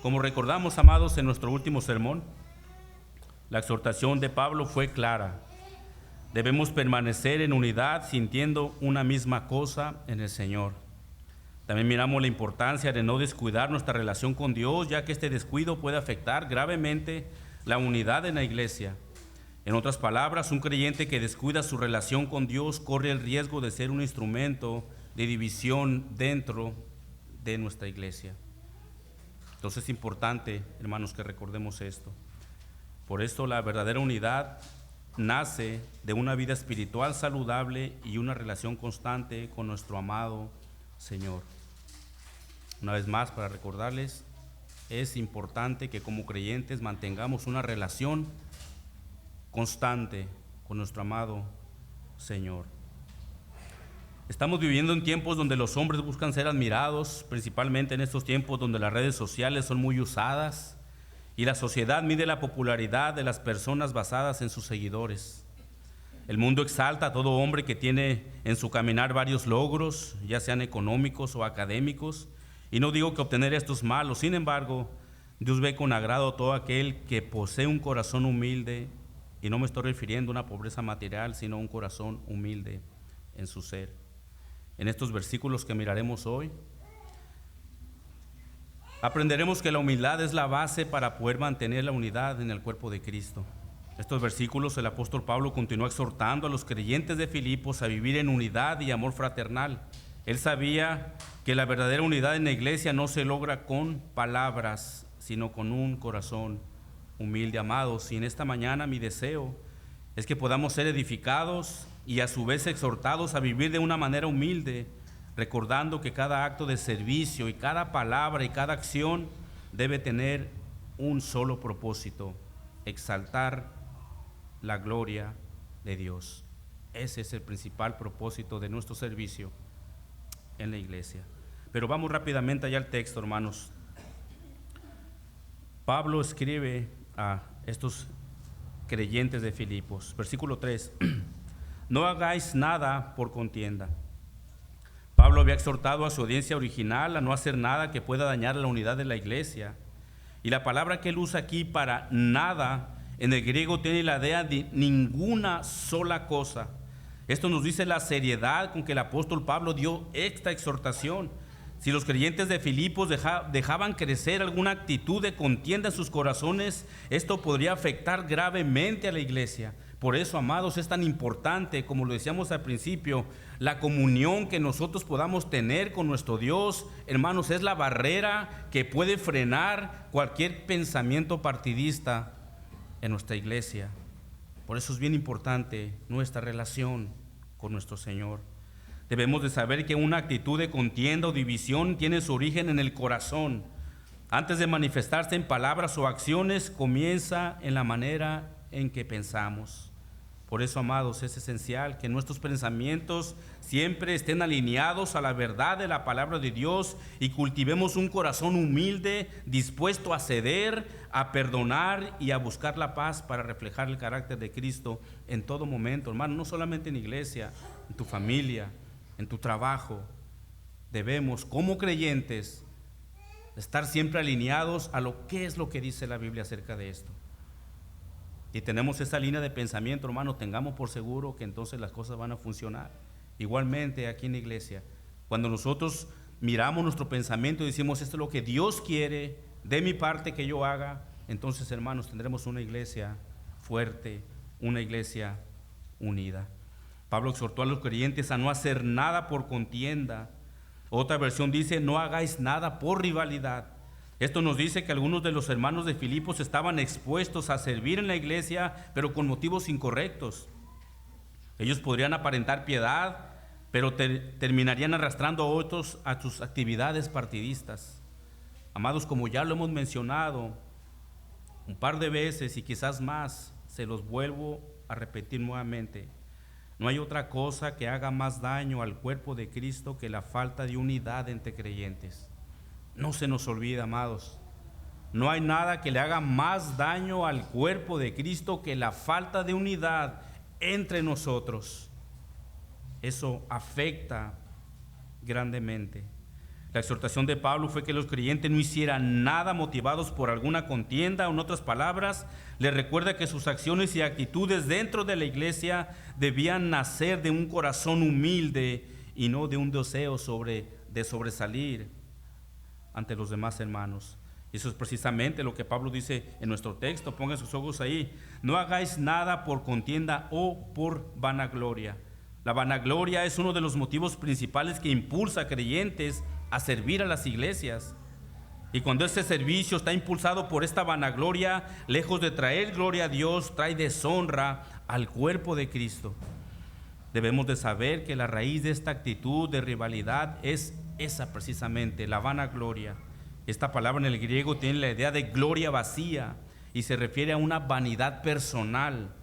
Como recordamos, amados, en nuestro último sermón, la exhortación de Pablo fue clara. Debemos permanecer en unidad, sintiendo una misma cosa en el Señor. También miramos la importancia de no descuidar nuestra relación con Dios, ya que este descuido puede afectar gravemente la unidad en la iglesia. En otras palabras, un creyente que descuida su relación con Dios corre el riesgo de ser un instrumento de división dentro de nuestra iglesia. Entonces es importante, hermanos, que recordemos esto. Por esto la verdadera unidad nace de una vida espiritual saludable y una relación constante con nuestro amado Señor. Una vez más, para recordarles, es importante que como creyentes mantengamos una relación constante con nuestro amado Señor. Estamos viviendo en tiempos donde los hombres buscan ser admirados, principalmente en estos tiempos donde las redes sociales son muy usadas y la sociedad mide la popularidad de las personas basadas en sus seguidores. El mundo exalta a todo hombre que tiene en su caminar varios logros, ya sean económicos o académicos, y no digo que obtener esto es malo. Sin embargo, Dios ve con agrado a todo aquel que posee un corazón humilde, y no me estoy refiriendo a una pobreza material, sino a un corazón humilde en su ser. En estos versículos que miraremos hoy, aprenderemos que la humildad es la base para poder mantener la unidad en el cuerpo de Cristo. Estos versículos el apóstol Pablo continúa exhortando a los creyentes de Filipos a vivir en unidad y amor fraternal. Él sabía que la verdadera unidad en la iglesia no se logra con palabras, sino con un corazón humilde, amados. Y en esta mañana mi deseo es que podamos ser edificados y a su vez exhortados a vivir de una manera humilde, recordando que cada acto de servicio y cada palabra y cada acción debe tener un solo propósito: exaltar la gloria de Dios. Ese es el principal propósito de nuestro servicio en la iglesia. Pero vamos rápidamente allá al texto, hermanos. Pablo escribe a estos creyentes de Filipos, versículo 3: no hagáis nada por contienda. Pablo había exhortado a su audiencia original a no hacer nada que pueda dañar la unidad de la iglesia. Y la palabra que él usa aquí para nada, en el griego tiene la idea de ninguna sola cosa. Esto nos dice la seriedad con que el apóstol Pablo dio esta exhortación. Si los creyentes de Filipos dejaban crecer alguna actitud de contienda en sus corazones, esto podría afectar gravemente a la iglesia. Por eso, amados, es tan importante, como lo decíamos al principio, la comunión que nosotros podamos tener con nuestro Dios. Hermanos, es la barrera que puede frenar cualquier pensamiento partidista en nuestra iglesia. Por eso es bien importante nuestra relación con nuestro Señor. Debemos de saber que una actitud de contienda o división tiene su origen en el corazón. Antes de manifestarse en palabras o acciones, comienza en la manera en que pensamos. Por eso, amados, es esencial que nuestros pensamientos siempre estén alineados a la verdad de la palabra de Dios y cultivemos un corazón humilde, dispuesto a ceder, a perdonar y a buscar la paz para reflejar el carácter de Cristo en todo momento, hermano, no solamente en iglesia, en tu familia, en tu trabajo. Debemos, como creyentes, estar siempre alineados a lo que es lo que dice la Biblia acerca de esto. Y tenemos esa línea de pensamiento, hermano, tengamos por seguro que entonces las cosas van a funcionar. Igualmente aquí en la iglesia, cuando nosotros miramos nuestro pensamiento y decimos esto es lo que Dios quiere de mi parte que yo haga, entonces, hermanos, tendremos una iglesia fuerte, una iglesia unida. Pablo exhortó a los creyentes a no hacer nada por contienda. Otra versión dice, no hagáis nada por rivalidad. Esto nos dice que algunos de los hermanos de Filipos estaban expuestos a servir en la iglesia, pero con motivos incorrectos. Ellos podrían aparentar piedad, pero terminarían arrastrando a otros a sus actividades partidistas. Amados, como ya lo hemos mencionado un par de veces y quizás más, se los vuelvo a repetir nuevamente. No hay otra cosa que haga más daño al cuerpo de Cristo que la falta de unidad entre creyentes. No se nos olvide, amados, no hay nada que le haga más daño al cuerpo de Cristo que la falta de unidad entre nosotros. Eso afecta grandemente. La exhortación de Pablo fue que los creyentes no hicieran nada motivados por alguna contienda, o en otras palabras, les recuerda que sus acciones y actitudes dentro de la iglesia debían nacer de un corazón humilde y no de un deseo de sobresalir ante los demás hermanos. Y eso es precisamente lo que Pablo dice en nuestro texto. Pongan sus ojos ahí. No hagáis nada por contienda o por vanagloria. La vanagloria es uno de los motivos principales que impulsa a creyentes a servir a las iglesias. Y cuando ese servicio está impulsado por esta vanagloria, lejos de traer gloria a Dios, trae deshonra al cuerpo de Cristo. Debemos de saber que la raíz de esta actitud de rivalidad es esa precisamente, la vanagloria. Esta palabra en el griego tiene la idea de gloria vacía y se refiere a una vanidad personal.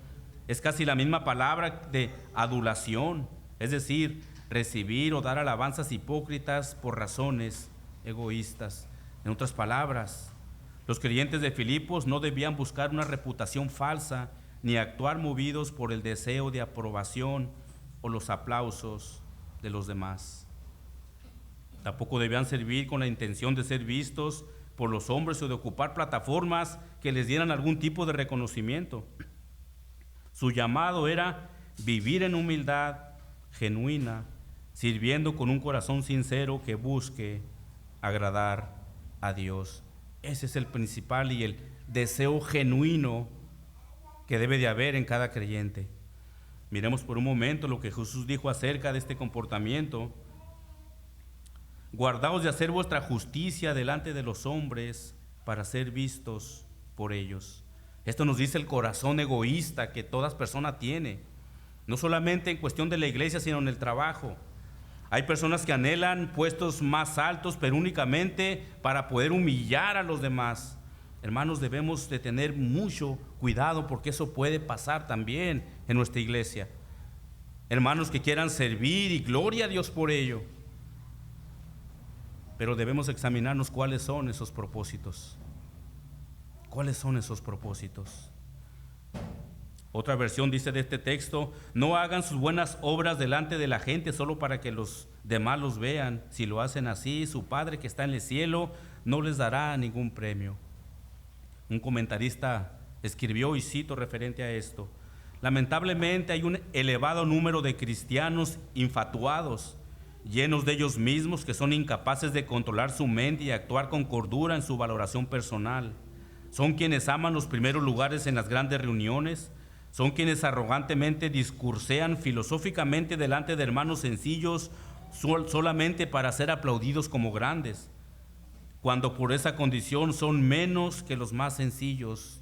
Es casi la misma palabra de adulación, es decir, recibir o dar alabanzas hipócritas por razones egoístas. En otras palabras, los creyentes de Filipos no debían buscar una reputación falsa ni actuar movidos por el deseo de aprobación o los aplausos de los demás. Tampoco debían servir con la intención de ser vistos por los hombres o de ocupar plataformas que les dieran algún tipo de reconocimiento. Su llamado era vivir en humildad genuina, sirviendo con un corazón sincero que busque agradar a Dios. Ese es el principal y el deseo genuino que debe de haber en cada creyente. Miremos por un momento lo que Jesús dijo acerca de este comportamiento. Guardaos de hacer vuestra justicia delante de los hombres para ser vistos por ellos. Esto nos dice el corazón egoísta que toda persona tiene, no solamente en cuestión de la iglesia, sino en el trabajo. Hay personas que anhelan puestos más altos, pero únicamente para poder humillar a los demás. Hermanos, debemos de tener mucho cuidado porque eso puede pasar también en nuestra iglesia. Hermanos que quieran servir y gloria a Dios por ello. Pero debemos examinarnos cuáles son esos propósitos. ¿Cuáles son esos propósitos? Otra versión dice de este texto: no hagan sus buenas obras delante de la gente solo para que los demás los vean. Si lo hacen así, su Padre que está en el cielo no les dará ningún premio. Un comentarista escribió, y cito referente a esto: lamentablemente hay un elevado número de cristianos infatuados, llenos de ellos mismos, que son incapaces de controlar su mente y actuar con cordura en su valoración personal. Son quienes aman los primeros lugares en las grandes reuniones. Son quienes arrogantemente discursean filosóficamente delante de hermanos sencillos solamente para ser aplaudidos como grandes, cuando por esa condición son menos que los más sencillos,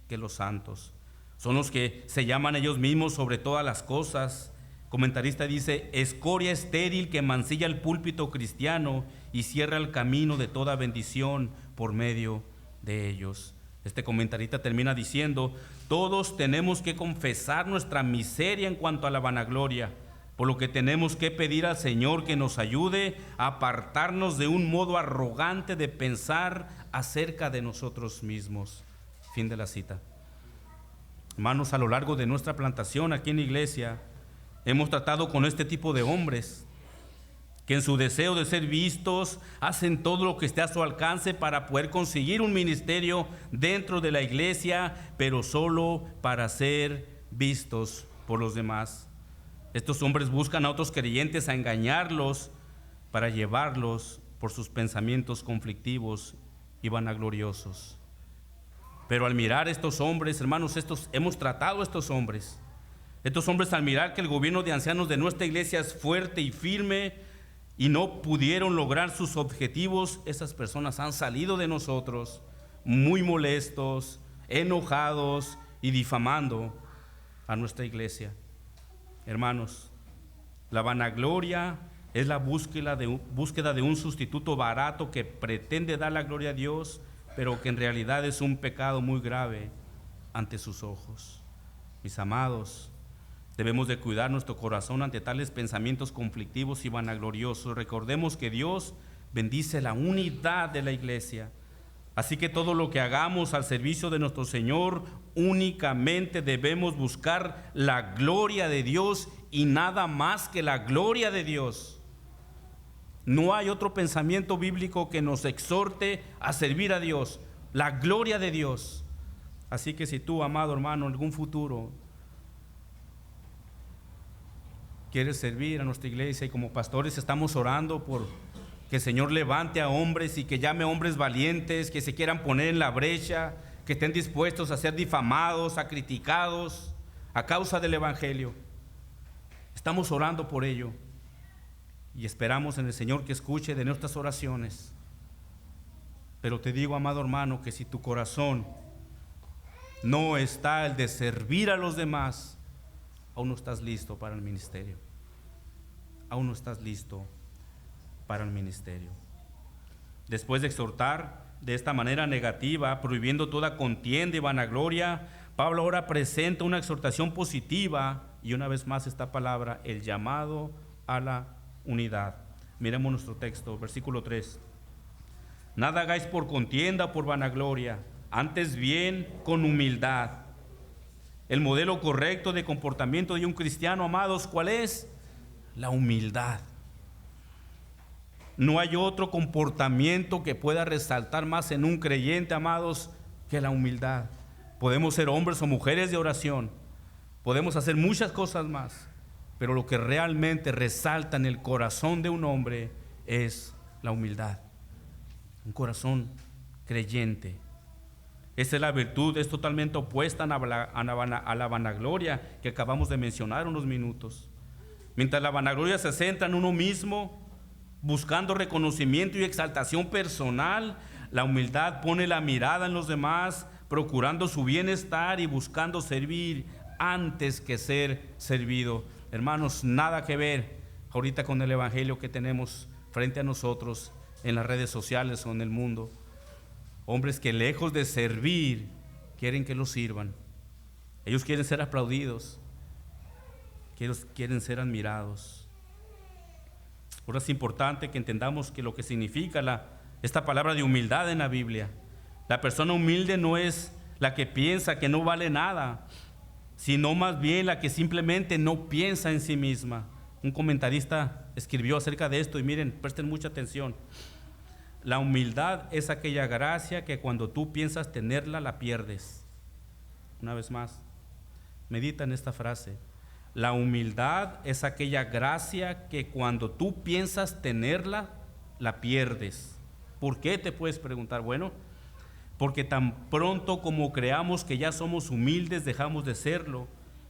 que los santos. Son los que se llaman ellos mismos sobre todas las cosas. Comentarista dice: escoria estéril que mancilla el púlpito cristiano y cierra el camino de toda bendición por medio de ellos. Este comentarista termina diciendo: todos tenemos que confesar nuestra miseria en cuanto a la vanagloria, por lo que tenemos que pedir al Señor que nos ayude a apartarnos de un modo arrogante de pensar acerca de nosotros mismos. Fin de la cita. Hermanos, a lo largo de nuestra plantación aquí en la iglesia, hemos tratado con este tipo de hombres que en su deseo de ser vistos hacen todo lo que esté a su alcance para poder conseguir un ministerio dentro de la iglesia, pero solo para ser vistos por los demás. Estos hombres buscan a otros creyentes a engañarlos para llevarlos por sus pensamientos conflictivos y vanagloriosos. Pero al mirar a estos hombres, hermanos, hemos tratado a estos hombres al mirar que el gobierno de ancianos de nuestra iglesia es fuerte y firme y no pudieron lograr sus objetivos, esas personas han salido de nosotros muy molestos, enojados y difamando a nuestra iglesia. Hermanos, la vanagloria es la búsqueda de un sustituto barato que pretende dar la gloria a Dios, pero que en realidad es un pecado muy grave ante sus ojos. Mis amados, debemos de cuidar nuestro corazón ante tales pensamientos conflictivos y vanagloriosos. Recordemos que Dios bendice la unidad de la iglesia. Así que todo lo que hagamos al servicio de nuestro Señor, únicamente debemos buscar la gloria de Dios y nada más que la gloria de Dios. No hay otro pensamiento bíblico que nos exhorte a servir a Dios, la gloria de Dios. Así que si tú, amado hermano, en algún futuro quieres servir a nuestra iglesia, y como pastores estamos orando por que el Señor levante a hombres y que llame a hombres valientes, que se quieran poner en la brecha, que estén dispuestos a ser difamados, a criticados a causa del Evangelio. Estamos orando por ello y esperamos en el Señor que escuche de nuestras oraciones. Pero te digo, amado hermano, que si tu corazón no está el de servir a los demás, aún no estás listo para el ministerio. Aún no estás listo para el ministerio. Después de exhortar de esta manera negativa, prohibiendo toda contienda y vanagloria, Pablo ahora presenta una exhortación positiva y una vez más esta palabra, el llamado a la unidad. Miremos nuestro texto, versículo 3. Nada hagáis por contienda o por vanagloria, antes bien con humildad. El modelo correcto de comportamiento de un cristiano, amados, ¿cuál es? La humildad. No hay otro comportamiento que pueda resaltar más en un creyente, amados, que la humildad. Podemos ser hombres o mujeres de oración, podemos hacer muchas cosas más, pero lo que realmente resalta en el corazón de un hombre es la humildad. Un corazón creyente. Esa es la virtud, es totalmente opuesta a la vanagloria que acabamos de mencionar unos minutos. Mientras la vanagloria se centra en uno mismo, buscando reconocimiento y exaltación personal, la humildad pone la mirada en los demás, procurando su bienestar y buscando servir antes que ser servido. Hermanos, nada que ver ahorita con el evangelio que tenemos frente a nosotros en las redes sociales o en el mundo. Hombres que lejos de servir quieren que los sirvan. Ellos quieren ser aplaudidos, quieren ser admirados. Ahora es importante que entendamos que lo que significa esta palabra de humildad en la Biblia. La persona humilde no es la que piensa que no vale nada, sino más bien la que simplemente no piensa en sí misma. Un comentarista escribió acerca de esto y miren, presten mucha atención. La humildad es aquella gracia que cuando tú piensas tenerla, la pierdes. Una vez más, medita en esta frase. La humildad es aquella gracia que cuando tú piensas tenerla, la pierdes. ¿Por qué? Te puedes preguntar. Bueno, porque tan pronto como creamos que ya somos humildes, dejamos de serlo.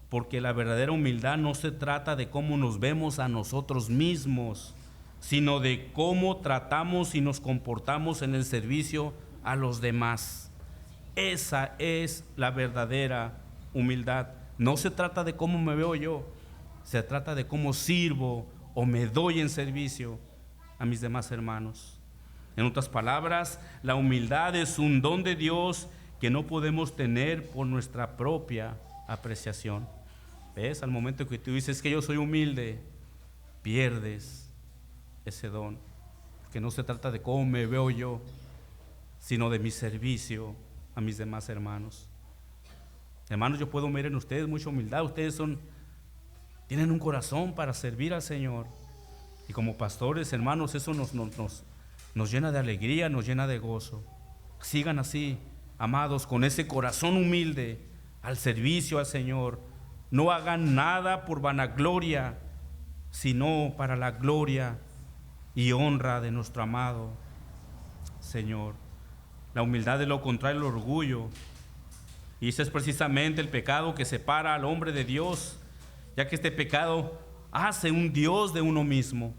Porque la verdadera humildad no se trata de cómo nos vemos a nosotros mismos, sino de cómo tratamos y nos comportamos en el servicio a los demás. Esa es la verdadera humildad. No se trata de cómo me veo yo, se trata de cómo sirvo o me doy en servicio a mis demás hermanos. En otras palabras, la humildad es un don de Dios que no podemos tener por nuestra propia apreciación. ¿Ves? Al momento que tú dices que yo soy humilde, pierdes ese don, porque no se trata de cómo me veo yo, sino de mi servicio a mis demás hermanos. Hermanos, yo puedo ver en ustedes mucha humildad. Ustedes tienen un corazón para servir al Señor, y como pastores, hermanos, eso nos llena de alegría, nos llena de gozo. Sigan así, amados, con ese corazón humilde al servicio al Señor. No hagan nada por vanagloria, sino para la gloria y honra de nuestro amado Señor. La humildad es lo contrario al orgullo, y ese es precisamente el pecado que separa al hombre de Dios, ya que este pecado hace un Dios de uno mismo.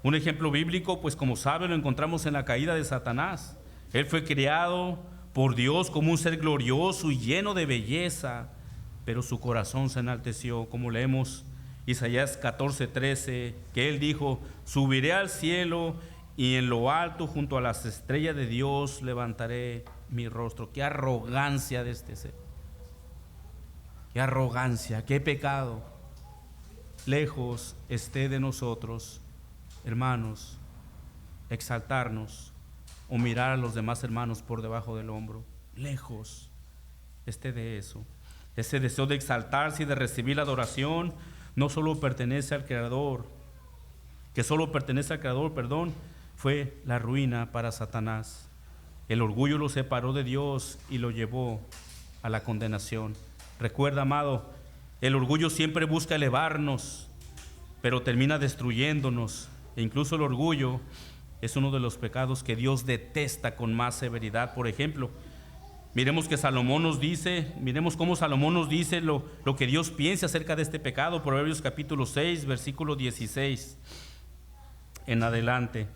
Un ejemplo bíblico, pues como saben, lo encontramos en la caída de Satanás. Él fue creado por Dios como un ser glorioso y lleno de belleza, pero su corazón se enalteció, como leemos Isaías 14:13, que él dijo: subiré al cielo y en lo alto junto a las estrellas de Dios levantaré mi rostro. Qué arrogancia de este ser, qué arrogancia, qué pecado. Lejos esté de nosotros, hermanos, exaltarnos o mirar a los demás hermanos por debajo del hombro. Lejos esté de eso. Ese deseo de exaltarse y de recibir la adoración no solo pertenece al Creador, que solo pertenece al Creador, perdón, fue la ruina para Satanás. El orgullo lo separó de Dios y lo llevó a la condenación. Recuerda, amado, el orgullo siempre busca elevarnos, pero termina destruyéndonos. E incluso el orgullo es uno de los pecados que Dios detesta con más severidad. Por ejemplo, miremos cómo Salomón nos dice lo que Dios piensa acerca de este pecado. Proverbios capítulo 6, versículo 16 en adelante.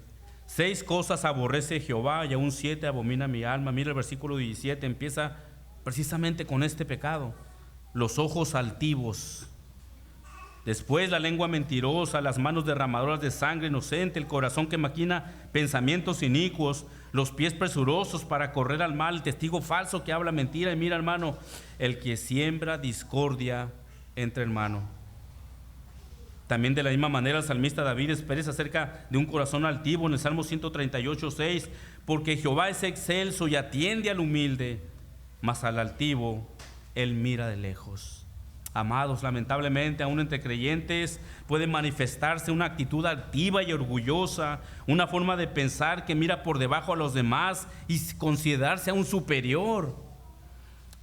6 cosas aborrece Jehová y aún 7 abomina mi alma. Mira el versículo 17, empieza precisamente con este pecado: los ojos altivos, después la lengua mentirosa, las manos derramadoras de sangre inocente, el corazón que maquina pensamientos inicuos, los pies presurosos para correr al mal, el testigo falso que habla mentira. Y mira, hermano, el que siembra discordia entre hermanos. También de la misma manera el salmista David expresa acerca de un corazón altivo en el Salmo 138:6, porque Jehová es excelso y atiende al humilde, mas al altivo él mira de lejos. Amados, lamentablemente aún entre creyentes puede manifestarse una actitud altiva y orgullosa, una forma de pensar que mira por debajo a los demás y considerarse aún superior.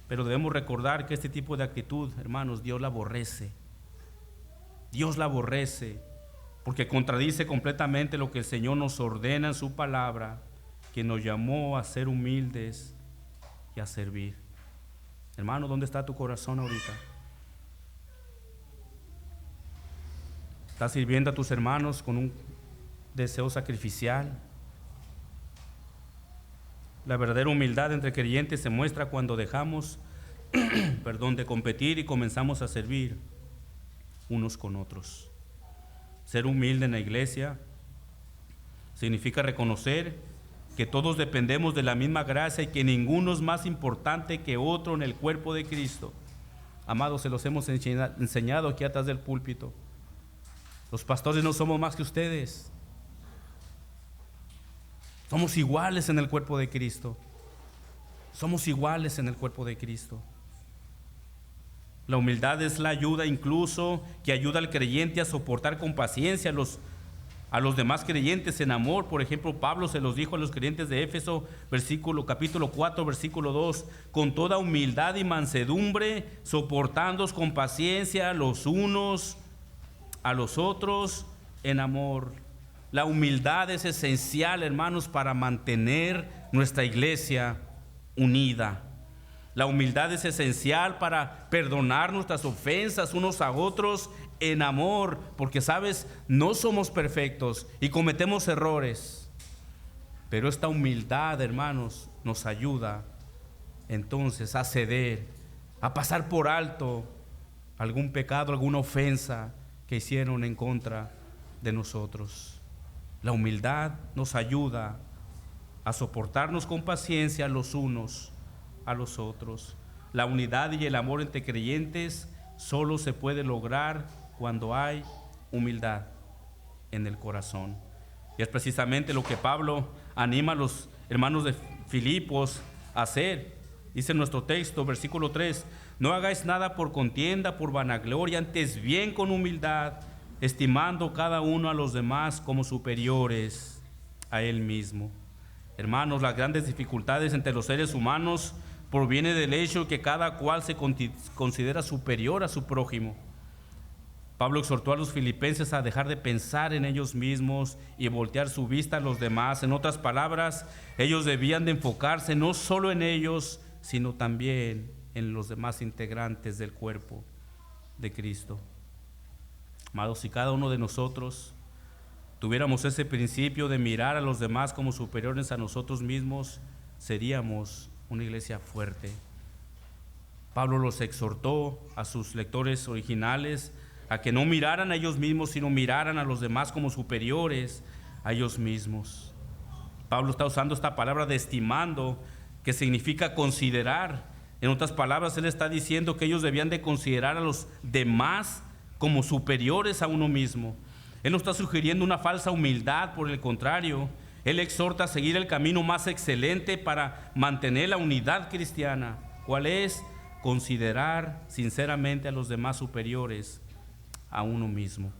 Pero debemos recordar que este tipo de actitud, hermanos, Dios la aborrece. Dios la aborrece porque contradice completamente lo que el Señor nos ordena en su palabra, que nos llamó a ser humildes y a servir. Hermano, ¿dónde está tu corazón ahorita? ¿Estás sirviendo a tus hermanos con un deseo sacrificial? La verdadera humildad entre creyentes se muestra cuando dejamos de competir y comenzamos a servir unos con otros. Ser humilde en la iglesia significa reconocer que todos dependemos de la misma gracia y que ninguno es más importante que otro en el cuerpo de Cristo. Amados, se los hemos enseñado aquí atrás del púlpito. Los pastores no somos más que ustedes. Somos iguales en el cuerpo de Cristo. Somos iguales en el cuerpo de Cristo. La humildad es la ayuda incluso que ayuda al creyente a soportar con paciencia a los demás creyentes en amor. Por ejemplo, Pablo se los dijo a los creyentes de Éfeso, capítulo 4, versículo 2, con toda humildad y mansedumbre, soportándoos con paciencia los unos a los otros en amor. La humildad es esencial, hermanos, para mantener nuestra iglesia unida. La humildad es esencial para perdonar nuestras ofensas unos a otros en amor, porque sabes, no somos perfectos y cometemos errores, pero esta humildad, hermanos, nos ayuda entonces a ceder, a pasar por alto algún pecado, alguna ofensa que hicieron en contra de nosotros. La humildad nos ayuda a soportarnos con paciencia los unos a los otros. La unidad y el amor entre creyentes solo se puede lograr cuando hay humildad en el corazón. Y es precisamente lo que Pablo anima a los hermanos de Filipos a hacer. Dice en nuestro texto, versículo 3, no hagáis nada por contienda, por vanagloria, antes bien con humildad, estimando cada uno a los demás como superiores a él mismo. Hermanos, las grandes dificultades entre los seres humanos proviene del hecho que cada cual se considera superior a su prójimo. Pablo exhortó a los filipenses a dejar de pensar en ellos mismos y voltear su vista a los demás. En otras palabras, ellos debían de enfocarse no solo en ellos, sino también en los demás integrantes del cuerpo de Cristo. Amados, si cada uno de nosotros tuviéramos ese principio de mirar a los demás como superiores a nosotros mismos, seríamos una iglesia fuerte. Pablo los exhortó a sus lectores originales a que no miraran a ellos mismos, sino miraran a los demás como superiores a ellos mismos. Pablo está usando esta palabra de estimando, que significa considerar. En otras palabras, él está diciendo que ellos debían de considerar a los demás como superiores a uno mismo. Él no está sugiriendo una falsa humildad, por el contrario, él exhorta a seguir el camino más excelente para mantener la unidad cristiana. ¿Cuál es? Considerar sinceramente a los demás superiores a uno mismo.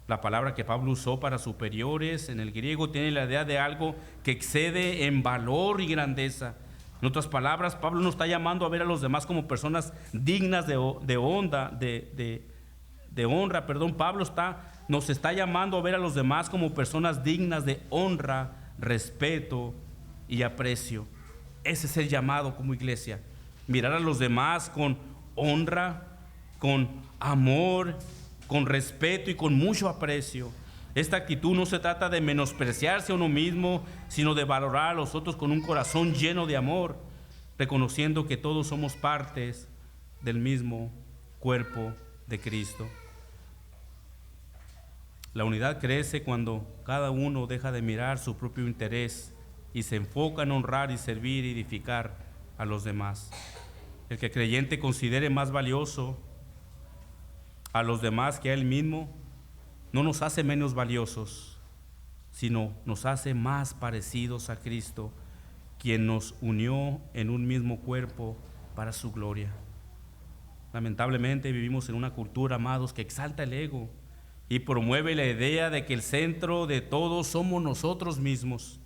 La palabra que Pablo usó para superiores en el griego tiene la idea de algo que excede en valor y grandeza. En otras palabras, Pablo no está llamando a ver a los demás como personas dignas de honra. Pablo nos está llamando a ver a los demás como personas dignas de honra, respeto y aprecio. Ese es el llamado como iglesia. Mirar a los demás con honra, con amor, con respeto y con mucho aprecio. Esta actitud no se trata de menospreciarse a uno mismo, sino de valorar a los otros con un corazón lleno de amor, reconociendo que todos somos partes del mismo cuerpo de Cristo. La unidad crece cuando cada uno deja de mirar su propio interés y se enfoca en honrar y servir y edificar a los demás. El que creyente considere más valioso a los demás que a él mismo, no nos hace menos valiosos, sino nos hace más parecidos a Cristo, quien nos unió en un mismo cuerpo para su gloria. Lamentablemente vivimos en una cultura, amados, que exalta el ego y promueve la idea de que el centro de todo somos nosotros mismos.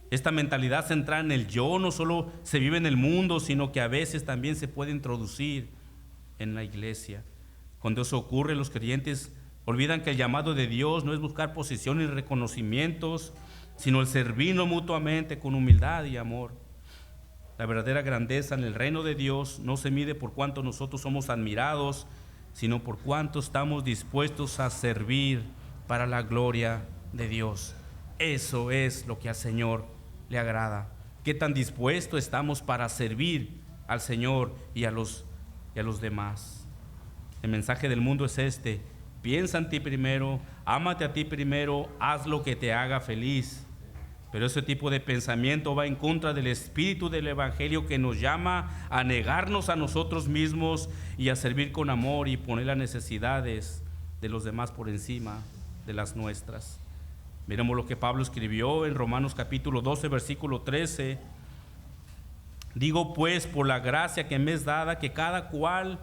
Esta mentalidad centrada en el yo no solo se vive en el mundo, sino que a veces también se puede introducir en la iglesia. Cuando eso ocurre, los creyentes olvidan que el llamado de Dios no es buscar posiciones y reconocimientos, sino el servirnos mutuamente con humildad y amor. La verdadera grandeza en el reino de Dios no se mide por cuánto nosotros somos admirados, sino por cuánto estamos dispuestos a servir para la gloria de Dios. Eso es lo que al Señor le agrada. ¿Qué tan dispuestos estamos para servir al Señor y a los demás? El mensaje del mundo es este: piensa en ti primero, ámate a ti primero, haz lo que te haga feliz. Pero ese tipo de pensamiento va en contra del espíritu del Evangelio, que nos llama a negarnos a nosotros mismos y a servir con amor y poner las necesidades de los demás por encima de las nuestras. Miremos lo que Pablo escribió en Romanos capítulo 12, versículo 13. Digo pues, por la gracia que me es dada, que cada cual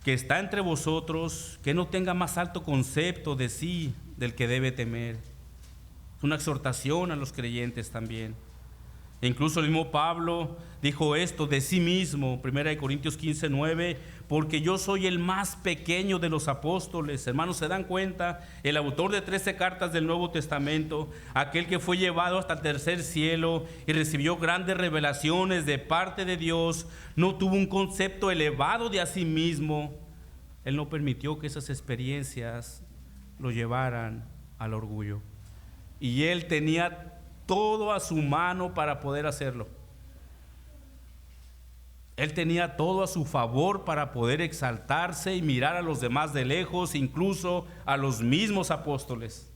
que está entre vosotros, que no tenga más alto concepto de sí del que debe temer. Es una exhortación a los creyentes también. E incluso el mismo Pablo dijo esto de sí mismo, 1 Corintios 15, 9, porque yo soy el más pequeño de los apóstoles. Hermanos, ¿se dan cuenta? El autor de 13 cartas del Nuevo Testamento, aquel que fue llevado hasta el tercer cielo y recibió grandes revelaciones de parte de Dios, no tuvo un concepto elevado de a sí mismo. Él no permitió que esas experiencias lo llevaran al orgullo. Y él tenía todo a su mano para poder hacerlo. Él tenía todo a su favor para poder exaltarse y mirar a los demás de lejos, incluso a los mismos apóstoles.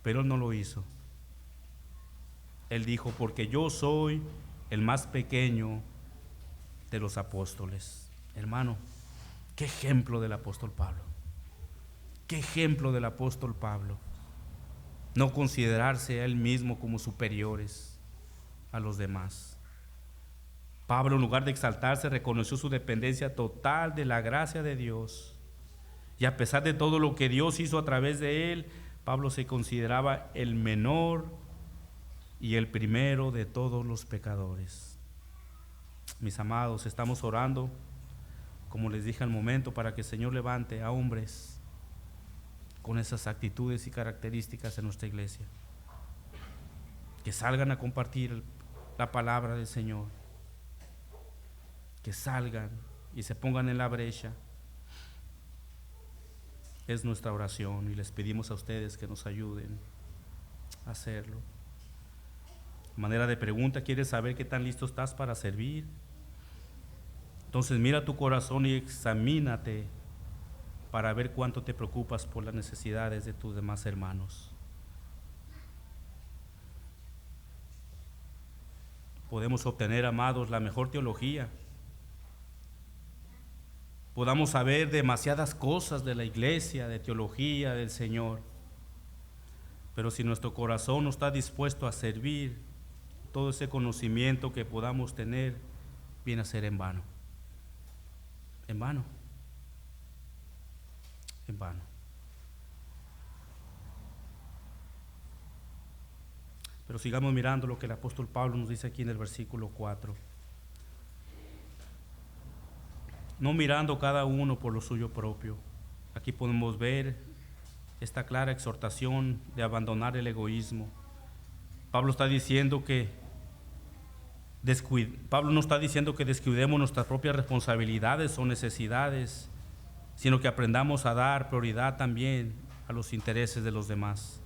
Pero él no lo hizo. Él dijo: porque yo soy el más pequeño de los apóstoles. Hermano, qué ejemplo del apóstol Pablo. Qué ejemplo del apóstol Pablo. No considerarse a él mismo como superiores a los demás. Pablo, en lugar de exaltarse, reconoció su dependencia total de la gracia de Dios. Y a pesar de todo lo que Dios hizo a través de él, Pablo se consideraba el menor y el primero de todos los pecadores. Mis amados, estamos orando, como les dije al momento, para que el Señor levante a hombres con esas actitudes y características en nuestra iglesia, que salgan a compartir la palabra del Señor, que salgan y se pongan en la brecha. Es nuestra oración y les pedimos a ustedes que nos ayuden a hacerlo. De manera de pregunta, ¿quieres saber qué tan listo estás para servir? Entonces mira tu corazón y examínate para ver cuánto te preocupas por las necesidades de tus demás hermanos. Podemos obtener, amados, la mejor teología. Podamos saber demasiadas cosas de la iglesia, de teología del Señor. Pero si nuestro corazón no está dispuesto a servir, todo ese conocimiento que podamos tener viene a ser en vano. En vano. en vano. Pero sigamos mirando lo que el apóstol Pablo nos dice aquí en el versículo 4. No mirando cada uno por lo suyo propio. Aquí podemos ver esta clara exhortación de abandonar el egoísmo. Pablo está diciendo que Pablo no está diciendo que descuidemos nuestras propias responsabilidades o necesidades, sino que aprendamos a dar prioridad también a los intereses de los demás.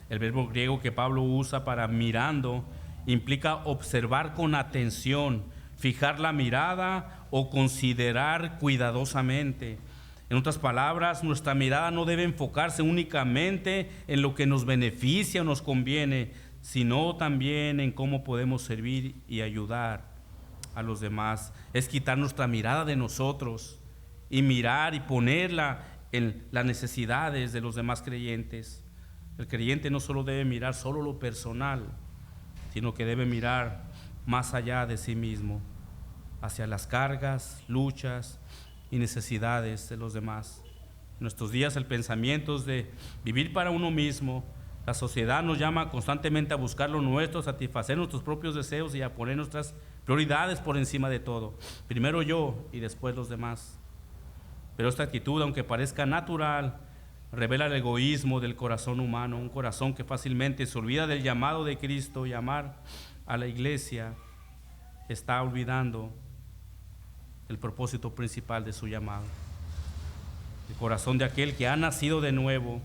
El verbo griego que Pablo usa para mirando implica observar con atención, fijar la mirada o considerar cuidadosamente. En otras palabras, nuestra mirada no debe enfocarse únicamente en lo que nos beneficia o nos conviene, sino también en cómo podemos servir y ayudar a los demás. Es quitar nuestra mirada de nosotros y mirar y ponerla en las necesidades de los demás creyentes. El creyente no solo debe mirar solo lo personal, sino que debe mirar más allá de sí mismo, hacia las cargas, luchas y necesidades de los demás. En nuestros días el pensamiento es de vivir para uno mismo. La sociedad nos llama constantemente a buscar lo nuestro, a satisfacer nuestros propios deseos y a poner nuestras prioridades por encima de todo. Primero yo y después los demás. Pero esta actitud, aunque parezca natural, revela el egoísmo del corazón humano, un corazón que fácilmente se olvida del llamado de Cristo y amar a la iglesia, está olvidando el propósito principal de su llamado. El corazón de aquel que ha nacido de nuevo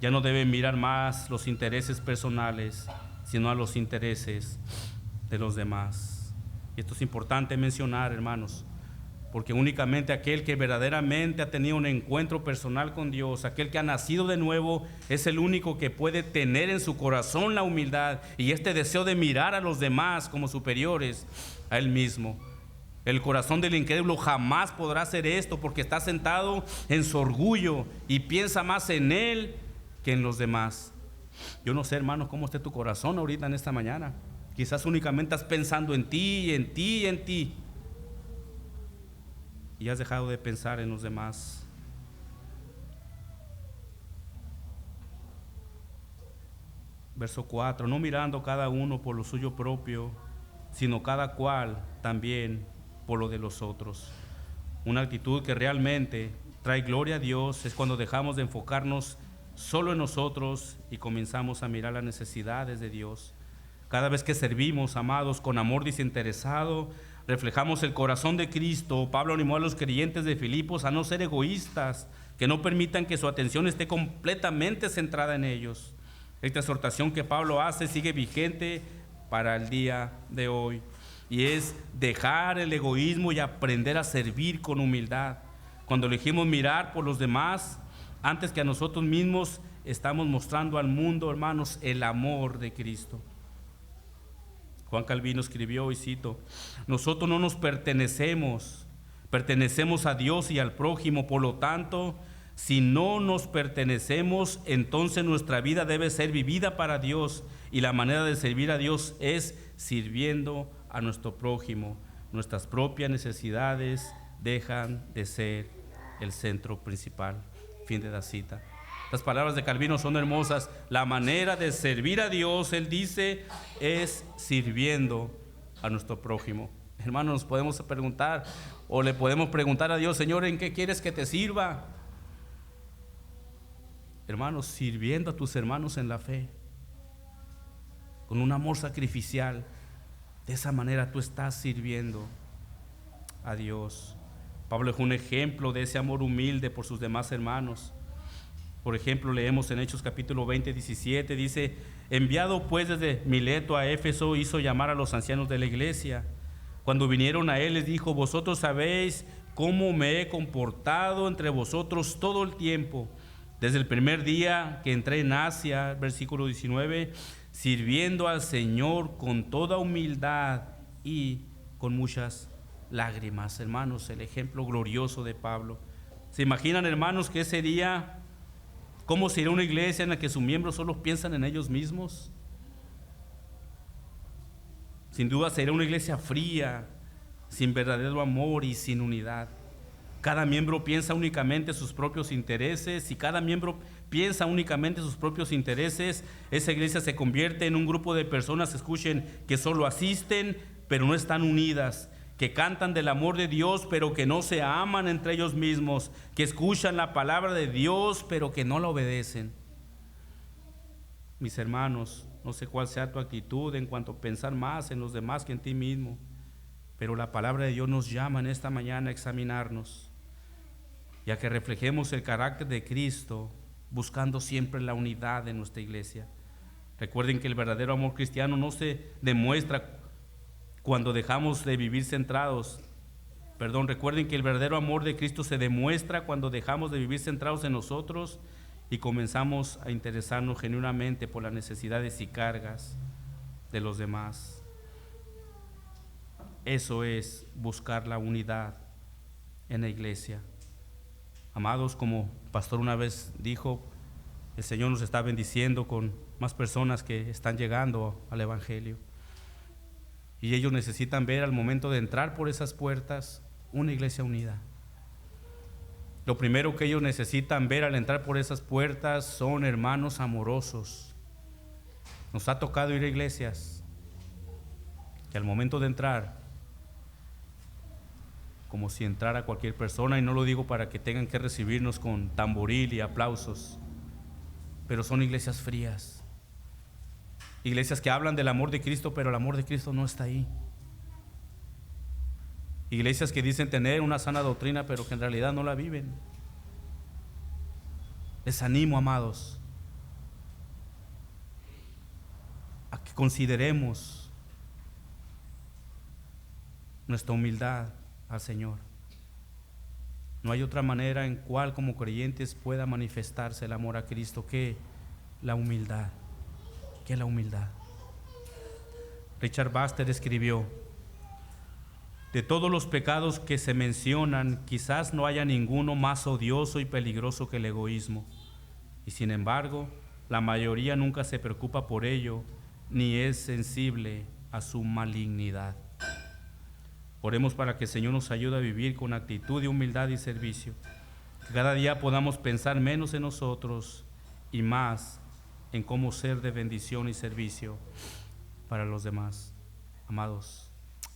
ya no debe mirar más los intereses personales, sino a los intereses de los demás. Y esto es importante mencionar, hermanos, porque únicamente aquel que verdaderamente ha tenido un encuentro personal con Dios, aquel que ha nacido de nuevo, es el único que puede tener en su corazón la humildad y este deseo de mirar a los demás como superiores a él mismo. El corazón del incrédulo jamás podrá hacer esto porque está sentado en su orgullo y piensa más en él que en los demás. Yo no sé, hermanos, cómo esté tu corazón ahorita en esta mañana. Quizás únicamente estás pensando en ti, en ti, en ti. Y has dejado de pensar en los demás. Verso 4, no mirando cada uno por lo suyo propio, sino cada cual también por lo de los otros. Una actitud que realmente trae gloria a Dios es cuando dejamos de enfocarnos solo en nosotros y comenzamos a mirar las necesidades de Dios. Cada vez que servimos, amados, con amor desinteresado, reflejamos el corazón de Cristo. Pablo animó a los creyentes de Filipos a no ser egoístas, que no permitan que su atención esté completamente centrada en ellos. Esta exhortación que Pablo hace sigue vigente para el día de hoy, y es dejar el egoísmo y aprender a servir con humildad. Cuando elegimos mirar por los demás antes que a nosotros mismos, estamos mostrando al mundo, hermanos, el amor de Cristo. Juan Calvino escribió, y cito: nosotros no nos pertenecemos, pertenecemos a Dios y al prójimo. Por lo tanto, si no nos pertenecemos, entonces nuestra vida debe ser vivida para Dios, y la manera de servir a Dios es sirviendo a nuestro prójimo. Nuestras propias necesidades dejan de ser el centro principal. Fin de la cita. Las palabras de Calvino son hermosas. La manera de servir a Dios, él dice, es sirviendo a nuestro prójimo. Hermanos, nos podemos preguntar, o le podemos preguntar a Dios: Señor, ¿en qué quieres que te sirva? Hermanos, sirviendo a tus hermanos en la fe, con un amor sacrificial. De esa manera tú estás sirviendo a Dios. Pablo es un ejemplo de ese amor humilde por sus demás hermanos. Por ejemplo, leemos en Hechos capítulo 20, 17, dice: enviado pues desde Mileto a Éfeso, hizo llamar a los ancianos de la iglesia. Cuando vinieron a él, les dijo: vosotros sabéis cómo me he comportado entre vosotros todo el tiempo, desde el primer día que entré en Asia, versículo 19, sirviendo al Señor con toda humildad y con muchas lágrimas. Hermanos, el ejemplo glorioso de Pablo. ¿Se imaginan, hermanos, que ese día, cómo sería una iglesia en la que sus miembros solo piensan en ellos mismos? Sin duda sería una iglesia fría, sin verdadero amor y sin unidad. cada miembro piensa únicamente sus propios intereses. Si cada miembro piensa únicamente sus propios intereses, esa iglesia se convierte en un grupo de personas, escuchen, que solo asisten, pero no están unidas, que cantan del amor de Dios, pero que no se aman entre ellos mismos, que escuchan la palabra de Dios, pero que no la obedecen. Mis hermanos, no sé cuál sea tu actitud en cuanto a pensar más en los demás que en ti mismo, pero la palabra de Dios nos llama en esta mañana a examinarnos y a que reflejemos el carácter de Cristo, buscando siempre la unidad de nuestra iglesia. Recuerden que el verdadero amor cristiano no se demuestra cuando dejamos de vivir centrados. Recuerden que el verdadero amor de Cristo se demuestra cuando dejamos de vivir centrados en nosotros y comenzamos a interesarnos genuinamente por las necesidades y cargas de los demás. Eso es buscar la unidad en la iglesia. Amados, como pastor una vez dijo, el Señor nos está bendiciendo con más personas que están llegando al Evangelio. Y ellos necesitan ver al momento de entrar por esas puertas una iglesia unida. Lo primero que ellos necesitan ver al entrar por esas puertas son hermanos amorosos. Nos ha tocado ir a iglesias que al momento de entrar, como si entrara cualquier persona, y no lo digo para que tengan que recibirnos con tamboril y aplausos, pero son iglesias frías, iglesias que hablan del amor de Cristo, pero el amor de Cristo no está ahí. Iglesias que dicen tener una sana doctrina, pero que en realidad no la viven. Les animo, amados, a que consideremos nuestra humildad al Señor. No hay otra manera en cual como creyentes pueda manifestarse el amor a Cristo que la humildad. Que la humildad. Richard Baxter escribió: de todos los pecados que se mencionan, quizás no haya ninguno más odioso y peligroso que el egoísmo. Y sin embargo, la mayoría nunca se preocupa por ello, ni es sensible a su malignidad. Oremos para que el Señor nos ayude a vivir con actitud de humildad y servicio. Que cada día podamos pensar menos en nosotros y más en cómo ser de bendición y servicio para los demás. Amados,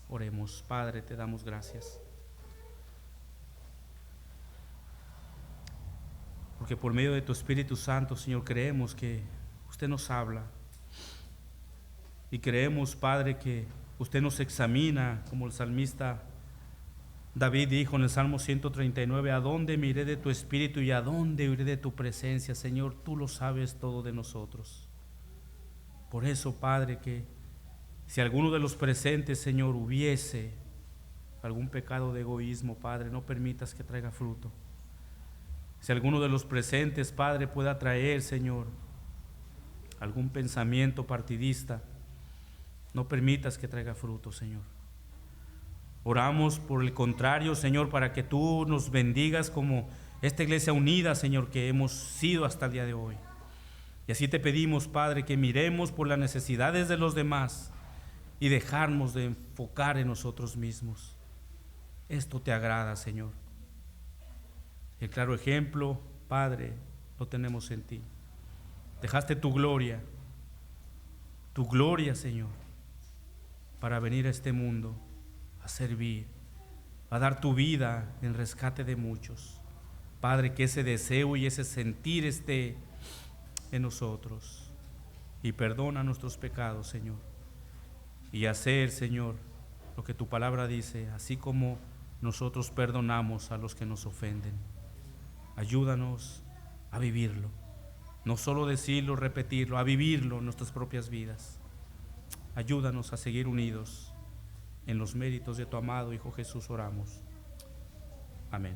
oremos. Padre, te damos gracias, porque por medio de tu Espíritu Santo, Señor, creemos que usted nos habla, y creemos, Padre, que usted nos examina, como el salmista David dijo en el Salmo 139, ¿a dónde me iré de tu Espíritu y a dónde huiré de tu presencia? Señor, tú lo sabes todo de nosotros. Por eso, Padre, que si alguno de los presentes, Señor, hubiese algún pecado de egoísmo, Padre, no permitas que traiga fruto. Si alguno de los presentes, Padre, pueda traer, Señor, algún pensamiento partidista, no permitas que traiga fruto, Señor. Oramos por el contrario, Señor, para que tú nos bendigas como esta iglesia unida, Señor, que hemos sido hasta el día de hoy. Y así te pedimos, Padre, que miremos por las necesidades de los demás y dejarnos de enfocar en nosotros mismos. Esto te agrada, Señor. El claro ejemplo, Padre, lo tenemos en ti. Dejaste tu gloria, Señor, para venir a este mundo a servir, a dar tu vida en rescate de muchos. Padre, que ese deseo y ese sentir esté en nosotros, y perdona nuestros pecados, Señor, y hacer, Señor, lo que tu palabra dice, así como nosotros perdonamos a los que nos ofenden. Ayúdanos a vivirlo, no solo decirlo, repetirlo, a vivirlo en nuestras propias vidas. Ayúdanos a seguir unidos en los méritos de tu amado Hijo Jesús, oramos. Amén.